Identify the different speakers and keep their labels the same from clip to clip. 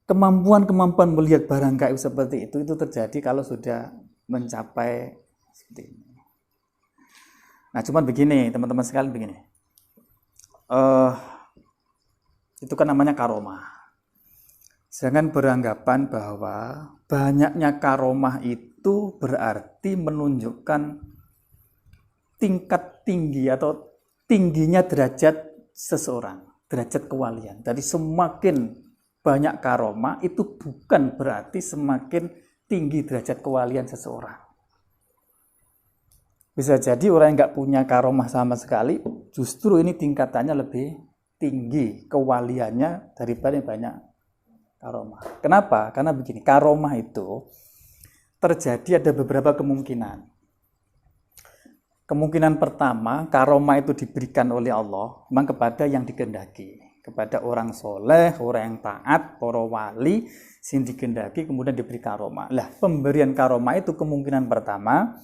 Speaker 1: kemampuan melihat barang gaib seperti itu terjadi kalau sudah mencapai seperti ini. Nah, cuman begini, teman-teman sekalian begini. Itu kan namanya karomah. Jangan beranggapan bahwa banyaknya karomah itu berarti menunjukkan tingkat tinggi atau tingginya derajat seseorang, derajat kewalian. Jadi semakin banyak karomah itu bukan berarti semakin tinggi derajat kewalian seseorang. Bisa jadi orang yang nggak punya karomah sama sekali, justru ini tingkatannya lebih tinggi kewaliannya daripada yang banyak karomah. Kenapa? Karena begini, karomah itu terjadi ada beberapa kemungkinan. Kemungkinan pertama, karomah itu diberikan oleh Allah memang kepada yang dikehendaki, kepada orang soleh, orang yang taat, para wali, sing dikehendaki kemudian diberi karomah. Lah, pemberian karomah itu kemungkinan pertama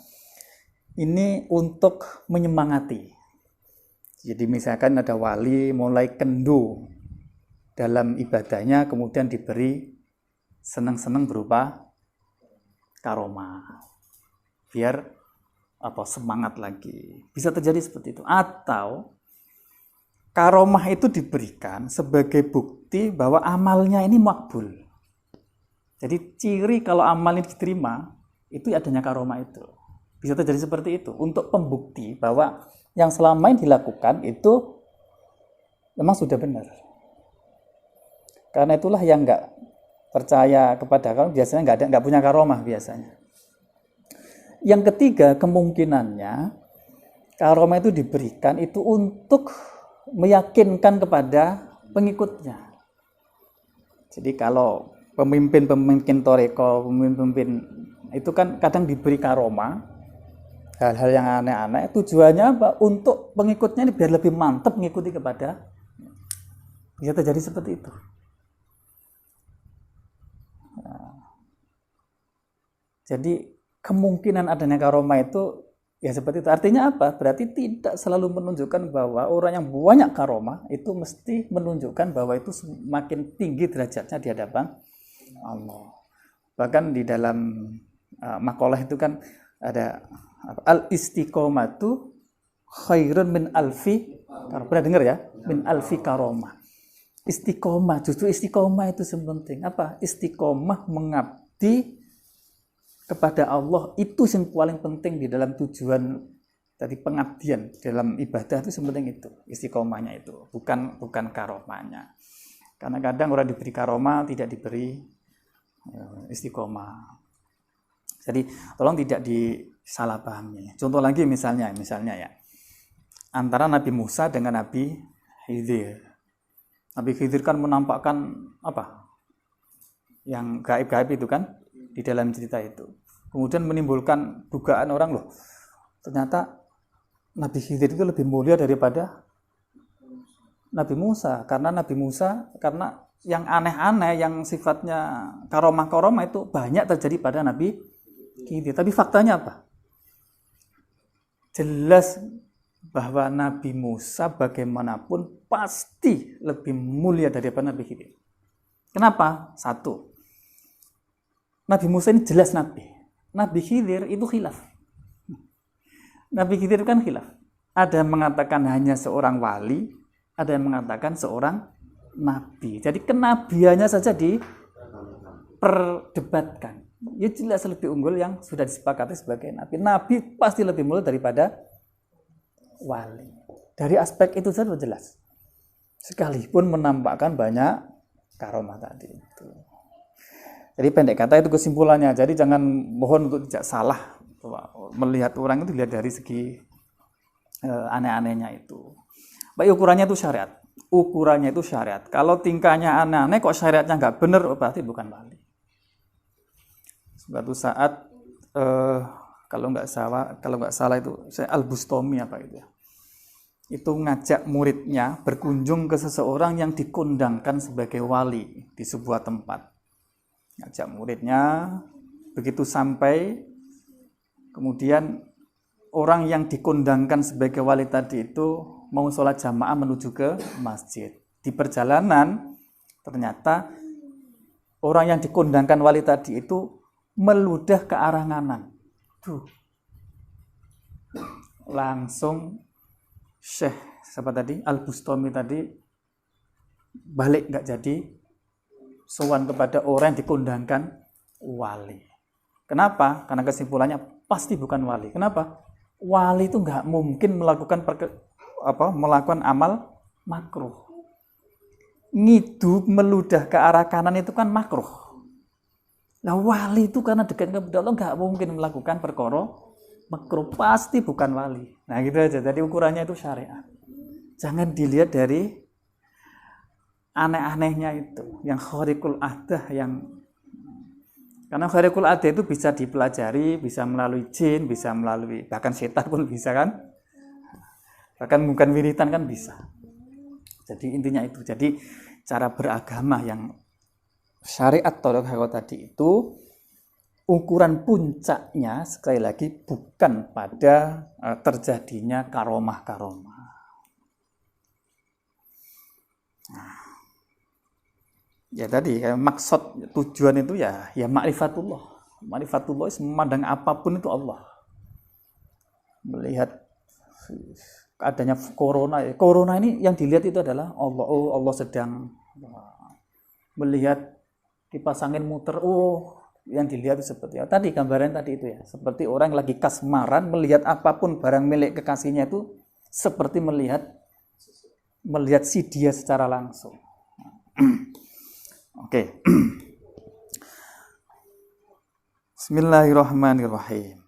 Speaker 1: ini untuk menyemangati. Jadi misalkan ada wali mulai kendu dalam ibadahnya, kemudian diberi senang-senang berupa karomah, biar semangat lagi. Bisa terjadi seperti itu. Atau karomah itu diberikan sebagai bukti bahwa amalnya ini makbul. Jadi ciri kalau amal ini diterima itu adanya karomah itu. Bisa terjadi seperti itu untuk pembukti bahwa yang selama ini dilakukan itu memang sudah benar. Karena itulah yang nggak percaya kepada kamu biasanya nggak punya karomah biasanya. Yang ketiga, kemungkinannya karomah itu diberikan itu untuk meyakinkan kepada pengikutnya. Jadi kalau pemimpin toreko, pemimpin itu kan kadang diberi karomah, hal-hal yang aneh-aneh, tujuannya apa? Untuk pengikutnya ini biar lebih mantap mengikuti kepada. Bisa terjadi seperti itu. Nah, jadi kemungkinan adanya karomah itu ya seperti itu. Artinya apa? Berarti tidak selalu menunjukkan bahwa orang yang banyak karomah itu mesti menunjukkan bahwa itu semakin tinggi derajatnya di hadapan Allah. Bahkan di dalam makalah itu kan ada al-istiqomatu khairun min alfi. Pernah dengar ya? Min alfi karomah. Istiqomah, justru istiqomah itu penting. Apa? Istiqomah mengabdi kepada Allah itu yang paling penting di dalam tujuan tadi pengabdian dalam ibadah itu penting itu istiqomahnya itu bukan karomahnya. Karena kadang orang diberi karomah tidak diberi istiqomah. Jadi tolong tidak disalahpahami. Contoh lagi misalnya ya antara Nabi Musa dengan Nabi Khidir. Nabi Khidir kan menampakkan apa? Yang gaib-gaib itu kan di dalam cerita itu. Kemudian menimbulkan dugaan orang loh. Ternyata Nabi Khidir itu lebih mulia daripada Nabi Musa. Karena Nabi Musa, karena yang aneh-aneh, yang sifatnya karomah-karomah itu banyak terjadi pada Nabi Khidir. Tapi faktanya apa? Jelas bahwa Nabi Musa bagaimanapun pasti lebih mulia daripada Nabi Khidir. Kenapa? Satu, Nabi Musa ini jelas Nabi. Nabi Khidir itu khilaf. Nabi Khidir kan khilaf. Ada yang mengatakan hanya seorang wali, ada yang mengatakan seorang nabi. Jadi kenabiannya saja diperdebatkan. Ya jelas lebih unggul yang sudah disepakati sebagai nabi. Nabi pasti lebih mulia daripada wali. Dari aspek itu saja jelas. Sekalipun menampakkan banyak karomah tadi itu. Jadi pendek kata itu kesimpulannya. Jadi jangan mohon untuk tidak salah melihat orang itu dilihat dari segi aneh-anehnya itu. Baik, ukurannya itu syariat. Ukurannya itu syariat. Kalau tingkahnya aneh-aneh kok syariatnya nggak benar, berarti bukan wali. Suatu saat kalau nggak salah itu saya Al-Bustami apa itu ya. Itu ngajak muridnya berkunjung ke seseorang yang dikondangkan sebagai wali di sebuah tempat. Ngajak muridnya, begitu sampai, kemudian orang yang dikondangkan sebagai wali tadi itu mau sholat jamaah menuju ke masjid. Di perjalanan ternyata orang yang dikondangkan wali tadi itu meludah ke arah kanan. Tuh. Langsung Syekh siapa tadi? Al-Bustami tadi balik nggak jadi sowan kepada orang yang dikondangkan wali. Kenapa? Karena kesimpulannya pasti bukan wali. Kenapa? Wali itu nggak mungkin melakukan melakukan amal makruh. Ngiduk meludah ke arah kanan itu kan makruh. Nah wali itu karena dekat kepada Allah nggak mungkin melakukan perkara makruh, pasti bukan wali. Nah gitu aja. Jadi ukurannya itu syariat. Jangan dilihat dari aneh-anehnya itu, yang khariqul adah, karena khariqul adah itu bisa dipelajari, bisa melalui jin, bisa melalui bahkan setan pun bisa kan, bahkan bukan wiritan kan bisa. Jadi intinya itu. Jadi cara beragama yang syariat tariqah tadi itu ukuran puncaknya sekali lagi bukan pada terjadinya karomah-karomah. Nah, ya tadi maksud tujuan itu ya ma'rifatullah. Ma'rifatullah memandang apapun itu Allah. Melihat adanya corona ini yang dilihat itu adalah Allah. Oh, Allah sedang melihat kipas angin muter. Oh, yang dilihat itu seperti apa? Tadi gambaran tadi itu ya, seperti orang lagi kasmaran melihat apapun barang milik kekasihnya itu seperti melihat si dia secara langsung. Oke. Bismillahirrahmanirrahim.